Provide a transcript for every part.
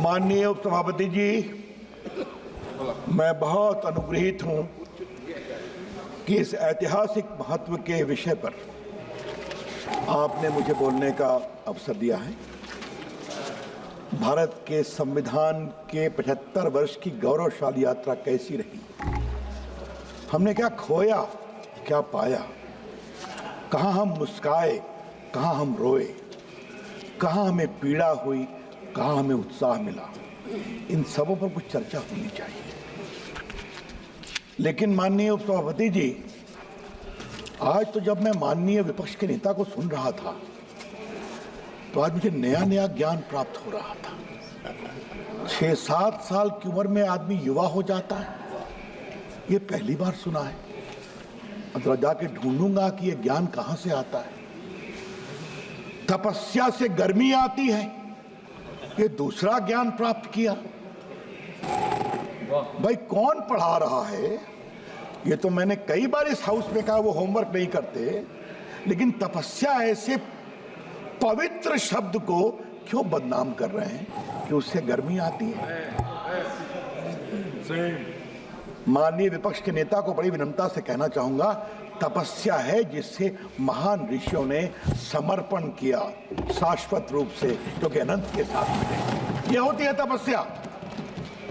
माननीय उपसभापति जी, मैं बहुत अनुग्रहित हूं कि इस ऐतिहासिक महत्व के विषय पर आपने मुझे बोलने का अवसर दिया है। भारत के संविधान के 75 वर्ष की गौरवशाली यात्रा कैसी रही, हमने क्या खोया, क्या पाया, कहां हम मुस्काए, कहां हम रोए, कहां हमें पीड़ा हुई, कहां हमें उत्साह मिला, इन सबों पर कुछ चर्चा होनी चाहिए। लेकिन माननीय उपसभापति जी, आज तो जब मैं माननीय विपक्ष के नेता को सुन रहा था तो आज मुझे नया नया ज्ञान प्राप्त हो रहा था। 6-7 साल की उम्र में आदमी युवा हो जाता है, ये पहली बार सुना है। अंदर जाके ढूंढूंगा कि ये ज्ञान कहां से आता है। तपस्या से गर्मी आती है, ये दूसरा ज्ञान प्राप्त किया। भाई कौन पढ़ा रहा है? ये तो मैंने कई बार इस हाउस में कहा वो होमवर्क नहीं करते, लेकिन तपस्या ऐसे पवित्र शब्द को क्यों बदनाम कर रहे हैं कि उससे गर्मी आती है। माननीय विपक्ष के नेता को बड़ी विनम्रता से कहना चाहूंगा, तपस्या है जिससे महान ऋषियों ने समर्पण किया शाश्वत रूप से, जो कि अनंत के साथ मिले। यह होती है तपस्या।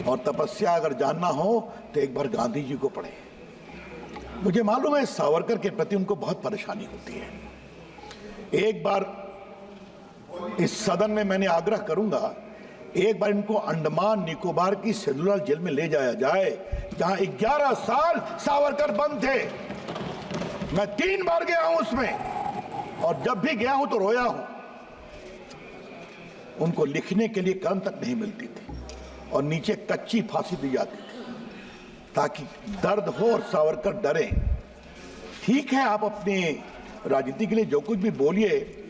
और तपस्या अगर जानना हो तो एक बार गांधी जी को पढ़े। मुझे मालूम है सावरकर के प्रति उनको बहुत परेशानी होती है। एक बार इस सदन में मैंने आग्रह करूंगा, एक बार इनको अंडमान निकोबार की सेलुलर जेल में ले जाया जाए, जहां 11 साल सावरकर बंद थे। मैं 3 बार गया हूं उसमें, और जब भी गया हूं तो रोया हूं। उनको लिखने के लिए कलम तक नहीं मिलती थी और नीचे कच्ची फांसी दी जाती थी ताकि दर्द हो और सावरकर डरे। ठीक है, आप अपने राजनीति के लिए जो कुछ भी बोलिए,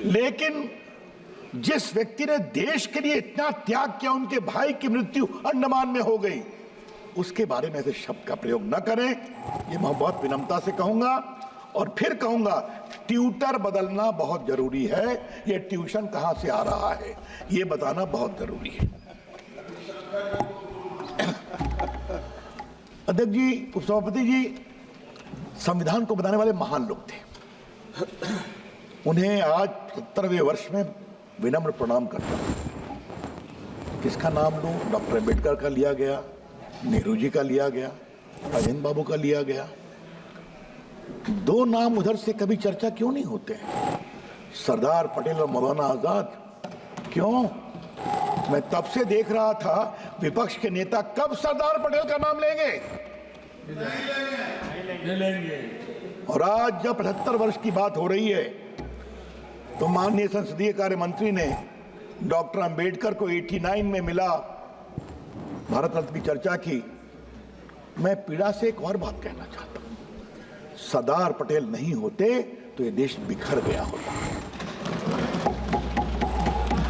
लेकिन जिस व्यक्ति ने देश के लिए इतना त्याग किया, उनके भाई की मृत्यु अंडमान में हो गई, उसके बारे में ऐसे शब्द का प्रयोग न करें। ये मैं बहुत विनम्रता से कहूंगा। और फिर कहूंगा, ट्यूटर बदलना बहुत जरूरी है। ये ट्यूशन कहां से आ रहा है, ये बताना बहुत जरूरी है। अध्यक्ष जी, उपसभापति जी, संविधान को बनाने वाले महान लोग थे। उन्हें आज 70वें वर्ष में विनम्र प्रणाम करता हूं। किसका नाम लूं? डॉक्टर अम्बेडकर का लिया गया, नेहरू जी का लिया गया, राजेंद्र बाबू का लिया गया। 2 नाम उधर से कभी चर्चा क्यों नहीं होते हैं? सरदार पटेल और मौलाना आजाद क्यों? मैं तब से देख रहा था विपक्ष के नेता कब सरदार पटेल का नाम लेंगे। और आज जब 75 वर्ष की बात हो रही है तो माननीय संसदीय कार्य मंत्री ने डॉक्टर अंबेडकर को 89 में मिला भारत रत्न की चर्चा की। मैं पीड़ा से एक और बात कहना चाहता हूं, सरदार पटेल नहीं होते तो ये देश बिखर गया होता।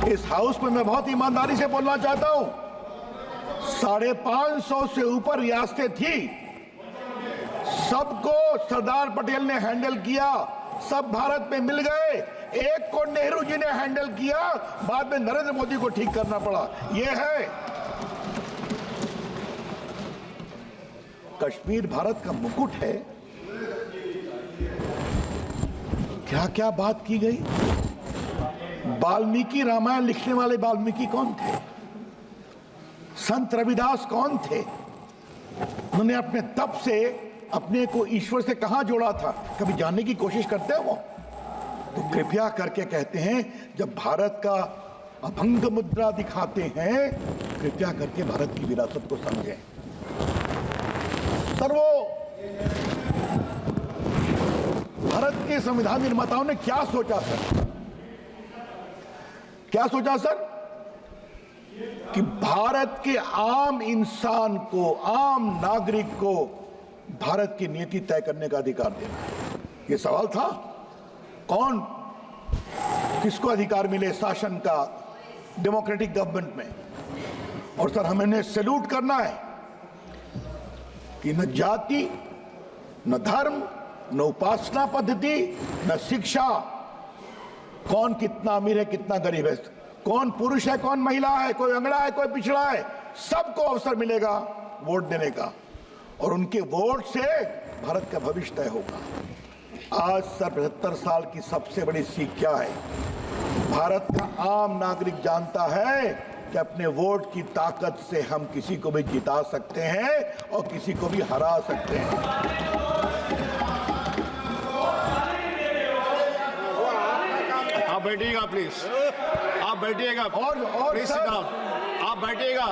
इस हाउस में मैं बहुत ईमानदारी से बोलना चाहता हूं, 550 से ऊपर रियासतें थी, सबको सरदार पटेल ने हैंडल किया, सब भारत में मिल गए। एक को नेहरू जी ने हैंडल किया, बाद में नरेंद्र मोदी को ठीक करना पड़ा। यह है कश्मीर भारत का मुकुट है। क्या क्या बात की गई। वाल्मीकि रामायण लिखने वाले वाल्मीकि कौन थे? संत रविदास कौन थे? उन्होंने अपने तप से अपने को ईश्वर से कहां जोड़ा था, कभी जानने की कोशिश करते हो? तो कृपया करके कहते हैं, जब भारत का अभंग मुद्रा दिखाते हैं, कृपया करके भारत की विरासत को समझें। सर, वो भारत के संविधान निर्माताओं ने क्या सोचा सर? क्या सोचा सर? कि भारत के आम इंसान को, आम नागरिक को भारत की नीति तय करने का अधिकार देना है। यह सवाल था। कौन, किसको अधिकार मिले शासन का डेमोक्रेटिक गवर्नमेंट में? और सर, हमें सैल्यूट करना है कि न जाति, न धर्म, न उपासना पद्धति, न शिक्षा, कौन कितना अमीर है कितना गरीब है, कौन पुरुष है, कौन महिला है, कोई अंगड़ा है, कोई पिछड़ा है, सबको अवसर मिलेगा वोट देने का और उनके वोट से भारत का भविष्य तय होगा। आज 75 साल की सबसे बड़ी सीख क्या है? भारत का आम नागरिक जानता है कि अपने वोट की ताकत से हम किसी को भी जिता सकते हैं और किसी को भी हरा सकते हैं। आप बैठिएगा प्लीज, आप बैठिएगा और प्लीज सर, आप बैठिएगा।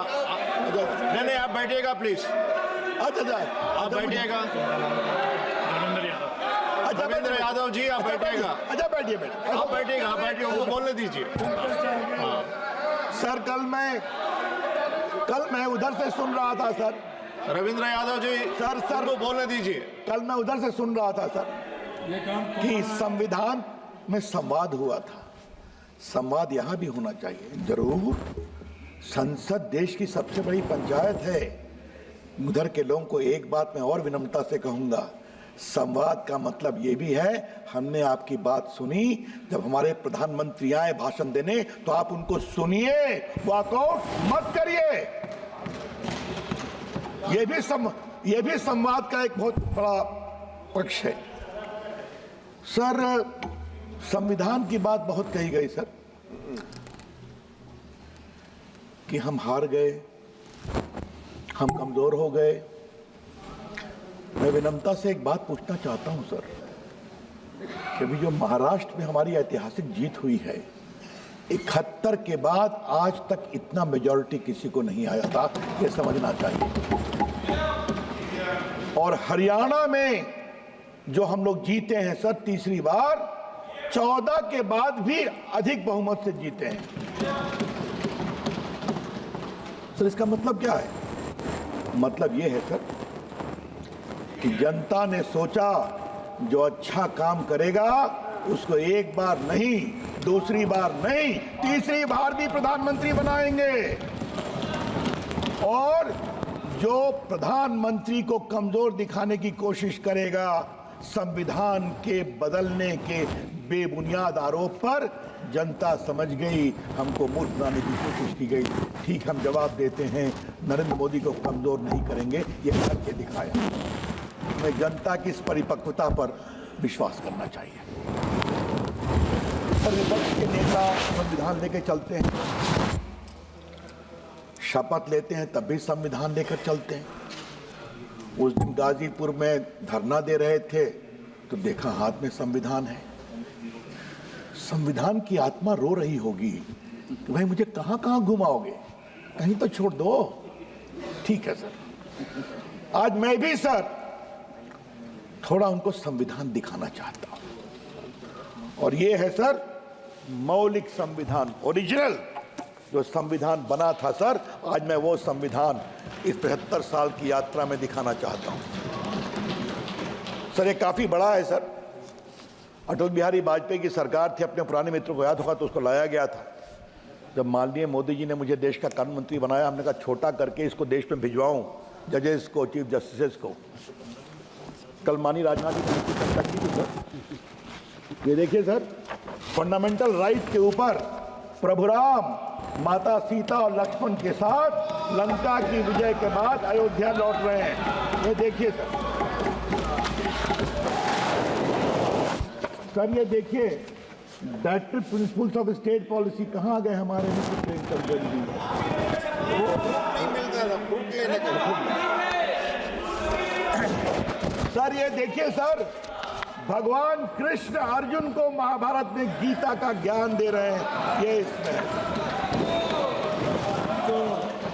नहीं आप बैठिएगा प्लीज, आप बैठिएगा। रविंद्र यादव जी आप बैठिएगा। अच्छा बैठिए आप बैठिएगा, आप बैठिए, उनको बोलने दीजिए। सर कल मैं उधर से सुन रहा था सर। रविंद्र यादव जी सर उनको बोलने दीजिए। कल मैं उधर से सुन रहा था सर कि संविधान में संवाद हुआ था। संवाद यहां भी होना चाहिए जरूर। संसद देश की सबसे बड़ी पंचायत है। उधर के लोगों को एक बात मैं और विनम्रता से कहूंगा, संवाद का मतलब ये भी है हमने आपकी बात सुनी। जब हमारे प्रधानमंत्री आए भाषण देने तो आप उनको सुनिए, वॉकआउट मत करिए। ये भी संवाद का एक बहुत बड़ा पक्ष है। सर संविधान की बात बहुत कही गई सर कि हम हार गए, हम कमजोर हो गए। मैं विनम्रता से एक बात पूछना चाहता हूं सर कि अभी जो महाराष्ट्र में हमारी ऐतिहासिक जीत हुई है, 71 के बाद आज तक इतना मेजॉरिटी किसी को नहीं आया था, ये समझना चाहिए। और हरियाणा में जो हम लोग जीते हैं सर तीसरी बार, 14 के बाद भी अधिक बहुमत से जीते हैं। सर इसका मतलब क्या है? मतलब यह है सर कि जनता ने सोचा जो अच्छा काम करेगा उसको एक बार नहीं, दूसरी बार नहीं, तीसरी बार भी प्रधानमंत्री बनाएंगे। और जो प्रधानमंत्री को कमजोर दिखाने की कोशिश करेगा, संविधान के बदलने के बेबुनियाद आरोप पर, जनता समझ गई हमको मूर्ख बनाने की कोशिश की गई। ठीक हम जवाब देते हैं, नरेंद्र मोदी को कमजोर नहीं करेंगे, ये करके दिखाया। हमें जनता की इस परिपक्वता पर विश्वास करना चाहिए। पर विपक्ष के नेता संविधान लेकर चलते हैं, शपथ लेते हैं तब भी संविधान लेकर चलते हैं। उस दिन गाजीपुर में धरना दे रहे थे तो देखा हाथ में संविधान है। संविधान की आत्मा रो रही होगी कि भाई मुझे कहां कहां घुमाओगे, कहीं तो छोड़ दो। ठीक है सर, आज मैं भी सर थोड़ा उनको संविधान दिखाना चाहता हूं। और ये है सर मौलिक संविधान, ओरिजिनल जो संविधान बना था सर, आज मैं वो संविधान इस 75 साल की यात्रा में दिखाना चाहता हूं। सर ये काफी बड़ा है सर। अटल बिहारी वाजपेयी की सरकार थी, अपने पुराने मित्रों को याद होगा तो उसको लाया गया था। जब माननीय मोदी जी ने मुझे देश का कानून मंत्री बनाया, हमने कहा छोटा करके इसको देश में भिजवाऊं जजेस को, चीफ जस्टिस को। कल माननीय राजनाथ जी ने चर्चा की थी सर। ये देखिए सर, फंडामेंटल राइट के ऊपर प्रभु राम माता सीता और लक्ष्मण के साथ लंका की विजय के बाद अयोध्या लौट रहे हैं। ये देखिए सर ये देखिए directive principles of state policy कहाँ गए हमारे सर ये देखिए सर, भगवान कृष्ण अर्जुन को महाभारत में गीता का ज्ञान दे रहे हैं। ये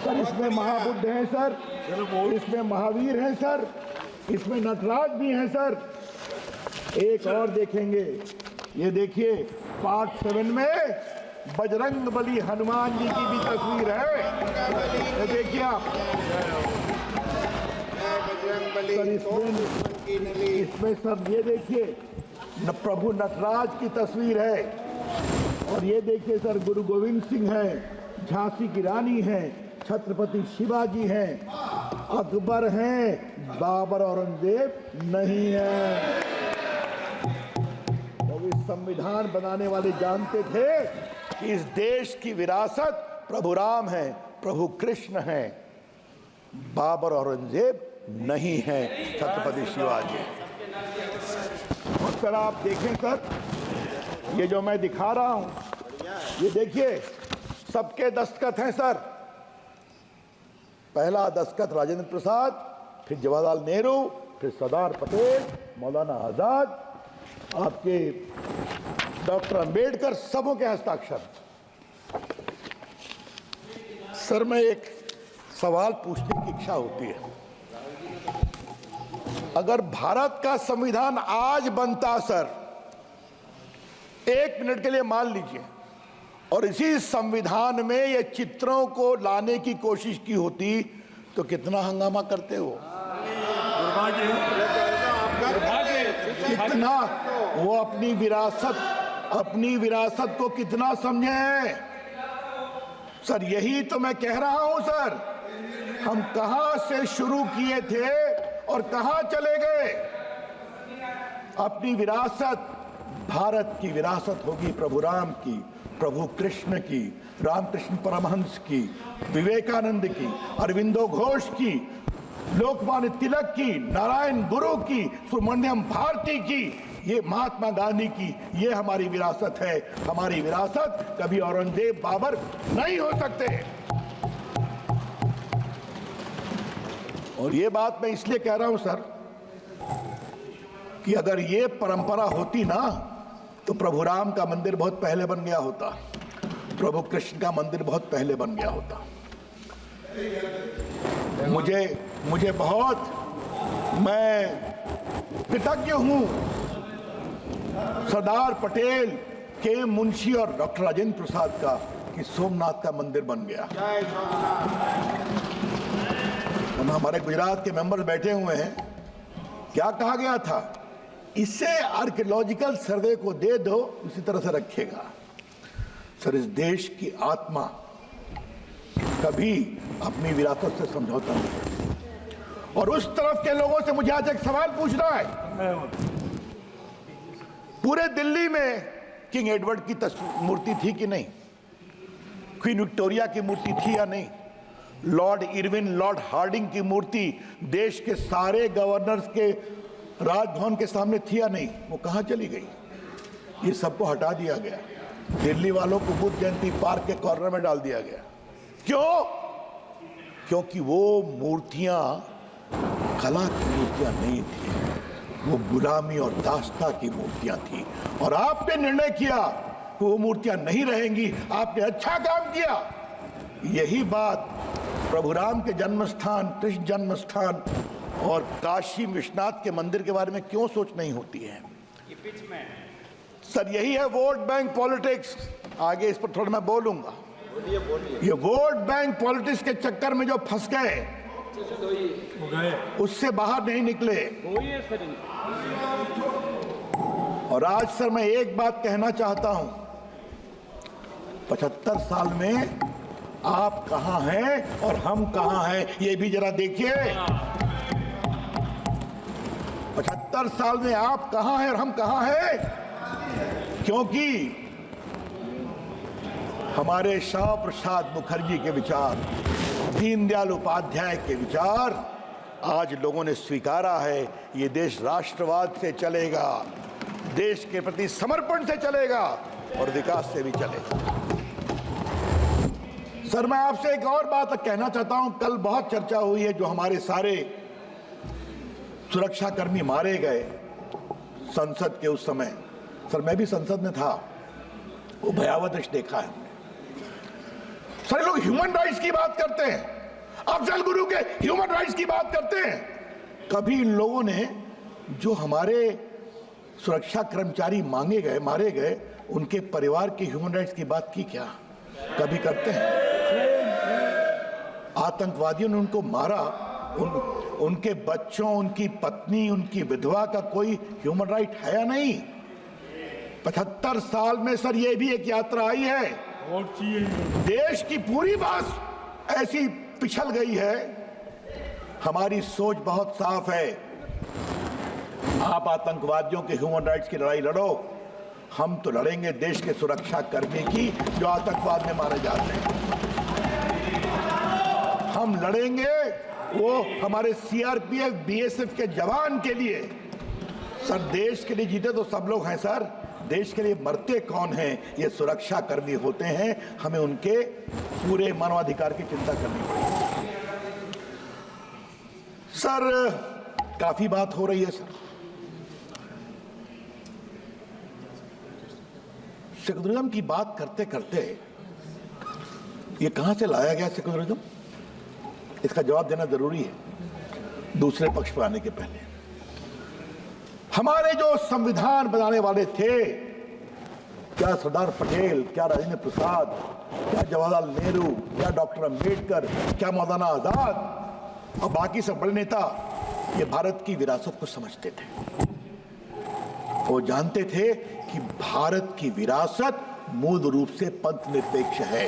सर इसमें महाबुद्ध हैं सर, इसमें महावीर हैं सर, इसमें नटराज भी हैं सर। एक और देखेंगे, ये देखिए पार्ट 7 में बजरंग बली हनुमान जी की भी तस्वीर है। ये देखिए आप सर, इसमें सर ये देखिए प्रभु नटराज की तस्वीर है। और ये देखिए सर गुरु गोविंद सिंह है, झांसी की रानी है, छत्रपति शिवाजी हैं, अकबर हैं, बाबर औरंगजेब नहीं है। तो इस संविधान बनाने वाले जानते थे कि इस देश की विरासत प्रभु राम है, प्रभु कृष्ण है, बाबर औरंगजेब नहीं है, छत्रपति शिवाजी। और सर आप देखें सर, ये जो मैं दिखा रहा हूं, ये देखिए सबके दस्तखत हैं सर। पहला दस्तखत राजेंद्र प्रसाद, फिर जवाहरलाल नेहरू, फिर सरदार पटेल, मौलाना आजाद, आपके डॉक्टर अंबेडकर, सबों के हस्ताक्षर। सर मैं एक सवाल पूछने की इच्छा होती है, अगर भारत का संविधान आज बनता सर, एक मिनट के लिए मान लीजिए, और इसी संविधान में ये चित्रों को लाने की कोशिश की होती तो कितना हंगामा करते हो, कितना वो अपनी विरासत को कितना समझे सर। यही तो मैं कह रहा हूं सर, हम कहां से शुरू किए थे और कहां चले गए। अपनी विरासत, भारत की विरासत होगी प्रभु राम की, प्रभु कृष्ण की, रामकृष्ण परमहंस की, विवेकानंद की, अरविंदो घोष की, लोकमान्य तिलक की, नारायण गुरु की, सुब्रमण्यम भारती की, ये महात्मा गांधी की, ये हमारी विरासत है। हमारी विरासत कभी औरंगजेब बाबर नहीं हो सकते। और ये बात मैं इसलिए कह रहा हूं सर कि अगर ये परंपरा होती ना तो प्रभु राम का मंदिर बहुत पहले बन गया होता, प्रभु कृष्ण का मंदिर बहुत पहले बन गया होता। मुझे बहुत, मैं कृतज्ञ हूं सरदार पटेल, के मुंशी और डॉक्टर राजेंद्र प्रसाद का कि सोमनाथ का मंदिर बन गया। और हमारे गुजरात के मेंबर्स बैठे हुए हैं, क्या कहा गया था, इसे आर्कियोलॉजिकल सर्वे को दे दो, उसी तरह से रखेगा। सर इस देश की आत्मा कभी अपनी विरासत से समझौता नहीं। और उस तरफ के लोगों से मुझे आज एक सवाल पूछना है, पूरे दिल्ली में किंग एडवर्ड की मूर्ति थी कि नहीं, क्वीन विक्टोरिया की मूर्ति थी या नहीं, लॉर्ड इरविन, लॉर्ड हार्डिंग की मूर्ति देश के सारे गवर्नर्स के राजभवन के सामने थी या नहीं, वो कहां चली गई। ये सबको हटा दिया गया, दिल्ली वालों को बुद्ध जयंती पार्क के कॉर्नर में डाल दिया गया। क्यों? क्योंकि वो मूर्तियां कला की मूर्तियां नहीं थी, वो गुलामी और दास्ता की मूर्तियां थी। और आपने निर्णय किया कि वो मूर्तियां नहीं रहेंगी, आपने अच्छा काम किया। यही बात प्रभु राम के जन्म स्थान, कृष्ण जन्म स्थान और काशी विश्वनाथ के मंदिर के बारे में क्यों सोच नहीं होती है सर। यही है वोट बैंक पॉलिटिक्स। आगे इस पर थोड़ा मैं बोलूंगा। ये वोट बैंक पॉलिटिक्स के चक्कर में जो फंस गए उससे बाहर नहीं निकले। और आज सर मैं एक बात कहना चाहता हूं, 75 साल में आप कहां हैं और हम कहां हैं, ये भी जरा देखिए। 75 साल में आप कहां हैं और हम कहां हैं, क्योंकि हमारे श्यामा प्रसाद मुखर्जी के विचार, दीनदयाल उपाध्याय के विचार आज लोगों ने स्वीकारा है। ये देश राष्ट्रवाद से चलेगा, देश के प्रति समर्पण से चलेगा और विकास से भी चलेगा। सर मैं आपसे एक और बात कहना चाहता हूं, कल बहुत चर्चा हुई है, जो हमारे सारे सुरक्षाकर्मी मारे गए संसद के उस समय। सर मैं भी संसद में था, वो भयावह दृश्य देखा है। सारे लोग ह्यूमन राइट्स की बात करते हैं, अफजल गुरु के ह्यूमन राइट्स की बात करते हैं। कभी इन लोगों ने जो हमारे सुरक्षा कर्मचारी मारे गए, उनके परिवार के ह्यूमन राइट्स की बात की क्या? कभी करते हैं? आतंकवादियों ने उनको मारा, उनके बच्चों, उनकी पत्नी, उनकी विधवा का कोई ह्यूमन राइट है या नहीं? 75 साल में सर ये भी एक यात्रा आई है। देश की पूरी बात ऐसी पिछल गई है। हमारी सोच बहुत साफ है, आप आतंकवादियों के ह्यूमन राइट्स की लड़ाई लड़ो, हम तो लड़ेंगे देश के सुरक्षा कर्मी की जो आतंकवाद में मारे जाते हैं। हम लड़ेंगे वो हमारे सीआरपीएफ बीएसएफ के जवान के लिए। सर देश के लिए जीते तो सब लोग हैं सर, देश के लिए मरते कौन हैं? ये सुरक्षा कर्मी होते हैं। हमें उनके पूरे मानवाधिकार की चिंता करनी पड़ेगी। सर काफी बात हो रही है सर। सेकुलरिज्म की बात करते करते ये कहां से लाया गया सेकुलरिज्म, इसका जवाब देना जरूरी है दूसरे पक्ष पर आने के पहले। हमारे जो संविधान बनाने वाले थे, क्या सरदार पटेल, क्या राजेंद्र प्रसाद, क्या जवाहरलाल नेहरू, क्या डॉक्टर अंबेडकर, क्या मौलाना आजाद और बाकी सब बड़े नेता, ये भारत की विरासत को समझते थे। वो जानते थे कि भारत की विरासत मूल रूप से पंथ निरपेक्ष है।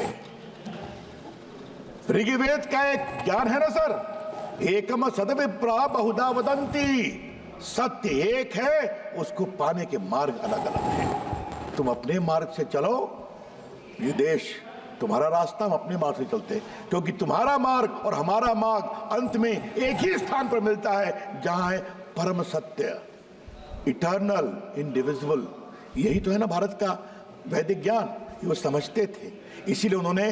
ऋग्वेद का एक ज्ञान है ना सर, एकम सदविप्रा बहुधा वदंती, सत्य एक है, उसको पाने के मार्ग अलग अलग हैं। तुम अपने मार्ग से चलो, ये देश तुम्हारा रास्ता, हम अपने मार्ग से चलते हैं, क्योंकि तुम्हारा मार्ग और हमारा मार्ग अंत में एक ही स्थान पर मिलता है, जहां है परम सत्य, इटर्नल, इंडिविजुअल। यही तो है ना भारत का वैदिक ज्ञान, ये वो समझते थे। इसीलिए उन्होंने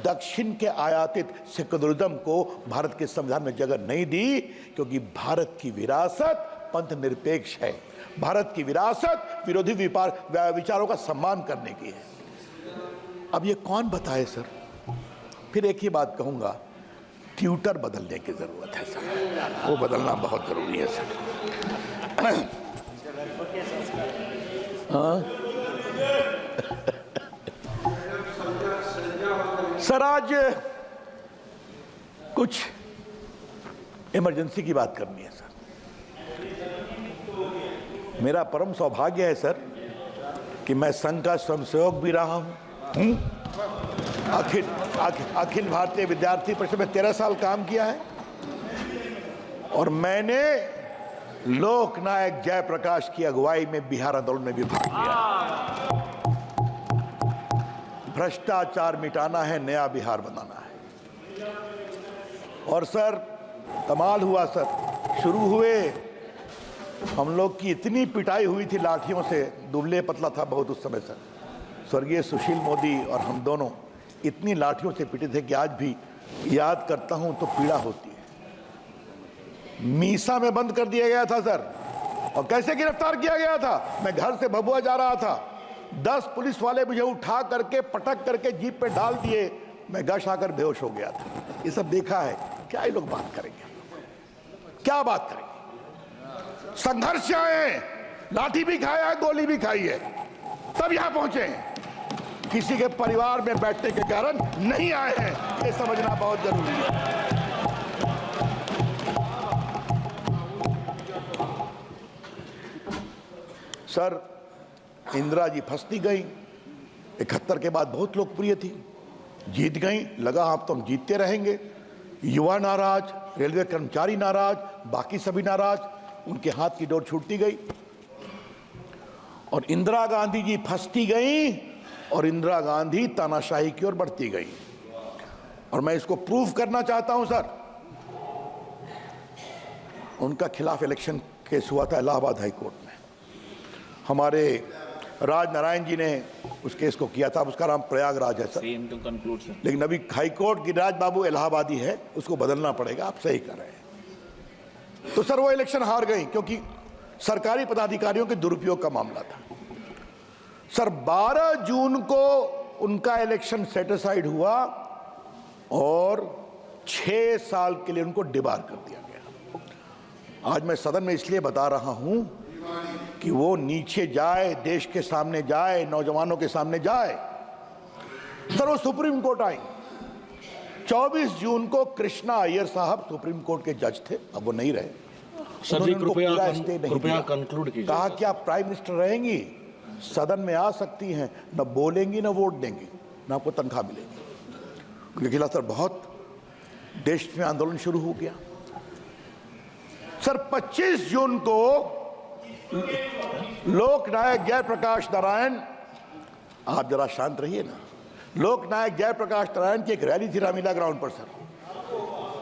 दक्षिण के आयातित सेकुलरिज्म को भारत के संविधान में जगह नहीं दी, क्योंकि भारत की विरासत पंथ निरपेक्ष है। भारत की विरासत विरोधी विचारों का सम्मान करने की है। अब ये कौन बताए सर? फिर एक ही बात कहूंगा, ट्यूटर बदलने की जरूरत है सर, वो बदलना बहुत जरूरी है सर। हाँ सर, आज कुछ इमरजेंसी की बात करनी है सर। मेरा परम सौभाग्य है सर कि मैं संघ का स्वयंसेवक भी रहा हूं। अखिल भारतीय विद्यार्थी परिषद में 13 साल काम किया है, और मैंने लोकनायक जयप्रकाश की अगुवाई में बिहार आंदोलन में भी भाग लिया। भ्रष्टाचार मिटाना है, नया बिहार बनाना है। और सर कमाल हुआ सर, शुरू हुए हम लोग की इतनी पिटाई हुई थी लाठियों से, दुबले पतला था बहुत उस समय सर, स्वर्गीय सुशील मोदी और हम दोनों इतनी लाठियों से पिटे थे कि आज भी याद करता हूं तो पीड़ा होती है। मीसा में बंद कर दिया गया था सर, और कैसे गिरफ्तार किया गया था? मैं घर से भभुआ जा रहा था, 10 पुलिस वाले मुझे उठा करके पटक करके जीप पे डाल दिए, मैं गश आकर बेहोश हो गया था। ये सब देखा है, क्या ये लोग बात करेंगे? क्या बात करेंगे? संघर्ष से आए, लाठी भी खाया है, गोली भी खाई है, तब यहां पहुंचे हैं। किसी के परिवार में बैठने के कारण नहीं आए हैं, ये समझना बहुत जरूरी है। सर इंदिरा जी फंसती गई, 71 के बाद बहुत लोकप्रिय थी, जीत गई, लगा आप तो हम जीतते रहेंगे। युवा नाराज, रेलवे कर्मचारी नाराज, बाकी सभी नाराज, उनके हाथ की डोर छूटती गई, और इंदिरा गांधी जी फंसती गई, और इंदिरा गांधी तानाशाही की ओर बढ़ती गई। और मैं इसको प्रूव करना चाहता हूं सर, उनका खिलाफ इलेक्शन केस हुआ था इलाहाबाद हाई कोर्ट में, हमारे राज नारायण जी ने उस केस को किया था, उसका नाम प्रयागराज है सर, लेकिन अभी हाई कोर्ट गिरिराज बाबू इलाहाबादी है, उसको बदलना पड़ेगा, आप सही कर रहे हैं। तो सर वो इलेक्शन हार गई क्योंकि सरकारी पदाधिकारियों के दुरुपयोग का मामला था। सर 12 जून को उनका इलेक्शन सेटिसाइड हुआ, और 6 साल के लिए उनको डिबार कर दिया गया। आज मैं सदन में इसलिए बता रहा हूं कि वो नीचे जाए, देश के सामने जाए, नौजवानों के सामने जाए। सर वो सुप्रीम कोर्ट आई, 24 जून को कृष्णा अय्यर साहब सुप्रीम कोर्ट के जज थे, अब वो नहीं रहे। सर जी कृपया कंक्लूड कीजिए। कहा कि आप प्राइम मिनिस्टर रहेंगी, सदन में आ सकती हैं, न बोलेंगी न वोट देंगी, न आपको तनख्वाह मिलेगी। लेकिन सर बहुत देश में आंदोलन शुरू हो गया। सर 25 जून को लोकनायक जयप्रकाश नारायण, आप जरा शांत रहिए ना। लोकनायक जयप्रकाश नारायण की एक रैली थी रामलीला ग्राउंड पर सर,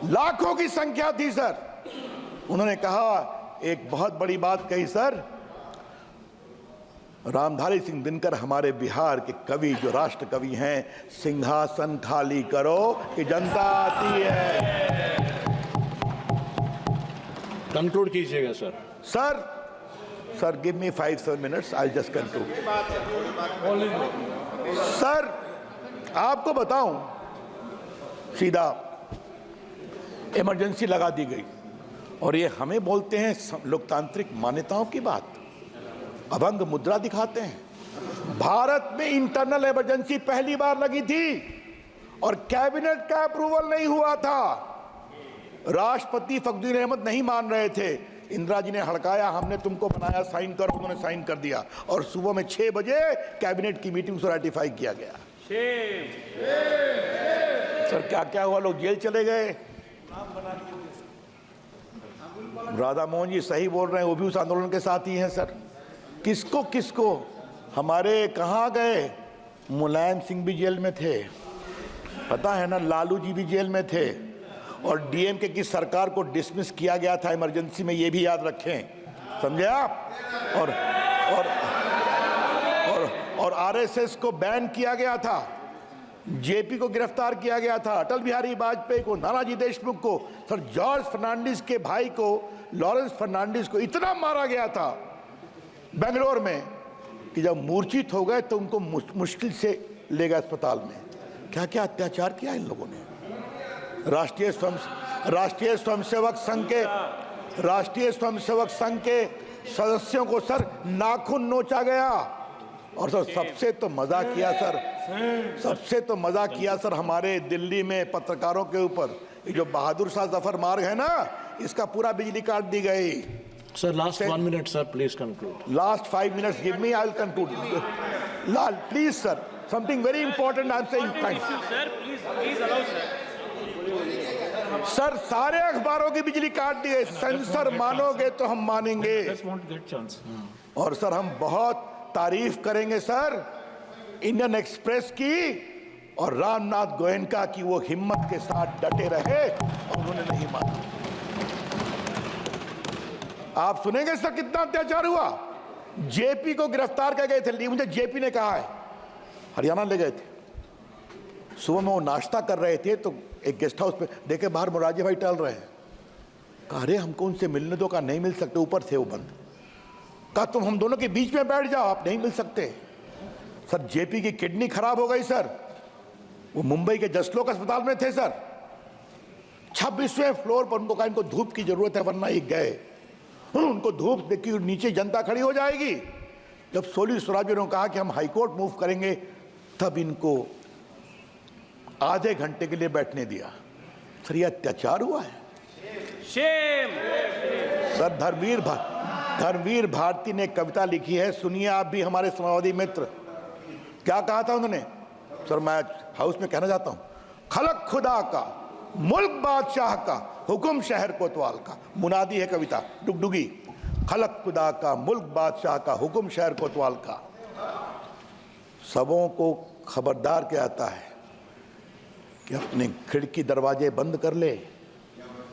लाखों की संख्या थी सर। उन्होंने कहा, एक बहुत बड़ी बात कही सर, रामधारी सिंह दिनकर हमारे बिहार के कवि, जो राष्ट्र कवि हैं, सिंहासन खाली करो कि जनता आती है। कंक्लूड कीजिएगा sir. Sir give me 5-7 minutes, I just conclude. Sir आपको बताऊं, सीधा इमरजेंसी लगा दी गई और ये हमें बोलते हैं लोकतांत्रिक मान्यताओं की बात, अभंग मुद्रा दिखाते हैं। भारत में इंटरनल इमरजेंसी पहली बार लगी थी और कैबिनेट का अप्रूवल नहीं हुआ था। राष्ट्रपति फखरुद्दीन अहमद नहीं मान रहे थे, इंदिरा जी ने हड़काया, हमने तुमको बनाया, साइन करो, उन्होंने साइन कर दिया और सुबह में 6 बजे कैबिनेट की मीटिंग से रेटिफाई किया गया। सर क्या क्या हुआ, लोग जेल चले गए। राधा मोहन जी सही बोल रहे हैं, वो भी उस आंदोलन के साथ ही हैं सर। किसको किसको, हमारे कहाँ गए, मुलायम सिंह भी जेल में थे, पता है ना, लालू जी भी जेल में थे और डीएमके की सरकार को डिसमिस किया गया था इमरजेंसी में, ये भी याद रखें, समझे आप। और आरएसएस को बैन किया गया था, जेपी को गिरफ्तार किया गया था, अटल बिहारी वाजपेयी को, नानाजी देशमुख को, सर जॉर्ज फर्नांडिस के भाई को, लॉरेंस फर्नांडिस को इतना मारा गया था बेंगलोर में कि जब मूर्छित हो गए तो उनको मुश्किल से ले गए अस्पताल में। क्या क्या अत्याचार किया इन लोगों ने। राष्ट्रीय स्वयंसेवक संघ के सदस्यों को सर नाखून नोचा गया। और सर सबसे तो मजा किया सर हमारे दिल्ली में पत्रकारों के ऊपर, ये जो बहादुर शाह जफर मार्ग है ना, इसका पूरा बिजली काट दी गई। Sir last 1 minute sir, please conclude. Last 5 minutes give me, I will conclude. Lal please sir, something very important I am saying. Please allow sir, सारे अखबारों की बिजली काट दी गई। सेंसर मानोगे तो हम मानेंगे। और सर हम बहुत तारीफ करेंगे सर इंडियन एक्सप्रेस की और रामनाथ गोयनका की, वो हिम्मत के साथ डटे रहे और उन्होंने नहीं माना। आप सुनेंगे सर कितना अत्याचार हुआ। जेपी को गिरफ्तार कर गए थे, मुझे जेपी ने कहा है, हरियाणा ले गए थे, सुबह में वो नाश्ता कर रहे थे तो एक गेस्ट हाउस पे देखे बाहर मोरारजी भाई टहल रहे हैं। कहा अरे हमको उनसे मिलने दो। कहा नहीं मिल सकते, ऊपर थे वो बंद। कहा तुम हम दोनों के बीच में बैठ जाओ, आप नहीं मिल सकते। सर जेपी की किडनी खराब हो गई सर, वो मुंबई के जसलोक अस्पताल में थे सर, 26वें फ्लोर पर। उनको कहा इनको धूप की जरूरत है वरना ये गए। उनको धूप देखी, नीचे जनता खड़ी हो जाएगी। जब सोली स्वराज ने कहा कि हम हाईकोर्ट मूव करेंगे, तब इनको आधे घंटे के लिए बैठने दिया। सर ये अत्याचार हुआ है। सर धर्मवीर भारती ने कविता लिखी है, सुनिए आप भी हमारे समाजवादी मित्र। क्या कहा था उन्होंने सर, मैं हाउस में कहना चाहता हूं, खलक खुदा का, मुल्क बादशाह का, हुक्म शहर कोतवाल का। मुनादी है कविता, डुगडुगी। खलक खुदा का, मुल्क बादशाह का, हुक्म शहर कोतवाल का। सबों को खबरदार किया जाता है कि अपने खिड़की दरवाजे बंद कर ले,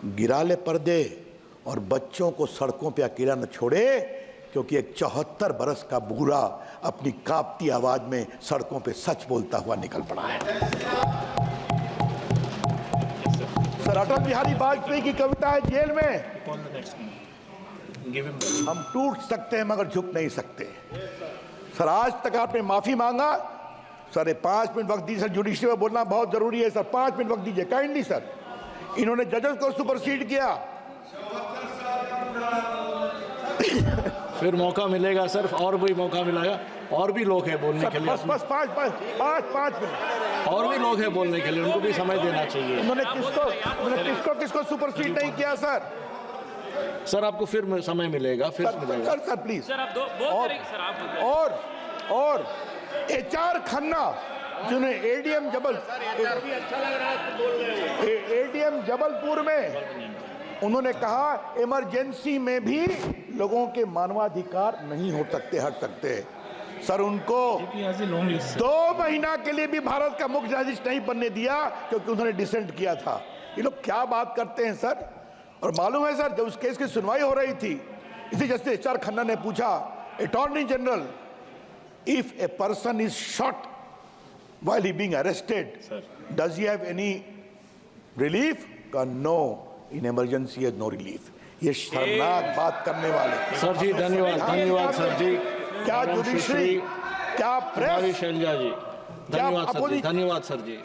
गिरा ले पर्दे और बच्चों को सड़कों पे अकेला न छोड़े, क्योंकि एक 74 बरस का बूढ़ा अपनी कांपती आवाज में सड़कों पे सच बोलता हुआ निकल पड़ा है। सर अटल बिहारी वाजपेयी की कविता है, जेल में हम टूट सकते हैं मगर झुक नहीं सकते। सर आज तक आपने माफी मांगा सर, 5 मिनट वक्त दीजिए सर, जुडिशरी में बोलना बहुत जरूरी है सर, 5 मिनट वक्त दीजिए काइंडली सर। इन्होंने जजेस को सुपरसीड किया। फिर मौका मिलेगा सर, और भी मौका मिलेगा, और भी लोग हैं बोलने के लिए। बस 5 मिनट और भी लोग हैं बोलने के लिए, उनको भी समय देना चाहिए। उन्होंने किसको सुपरसीड नहीं किया सर। सर आपको फिर समय मिलेगा, फिर मिलेगा सर प्लीज सर आप दो और HR खन्ना जिन्होंने एडीएम जबलपुर में उन्होंने कहा इमरजेंसी में भी लोगों के मानवाधिकार नहीं हो सकते, हट सकते। सर उनको 2 महीना के लिए भी भारत का मुख्य न्यायाधीश नहीं बनने दिया क्योंकि उन्होंने डिसेंट किया था। ये लोग क्या बात करते हैं सर। और मालूम है सर, जब उस केस की सुनवाई हो रही थी, इसी जस्टिस HR खन्ना ने पूछा attorney general, if a person is shot while he being arrested, does he have any relief? No, in emergency has no relief. ये शर्मनाक बात करने वाले सर जी धन्यवाद, धन्यवाद सर जी। क्या मैडम जुडिशरी, सुश्री क्या कुमारी प्रेस, शैलजा जी, धन्यवाद सर जी, अपोजिट- धन्यवाद सर जी।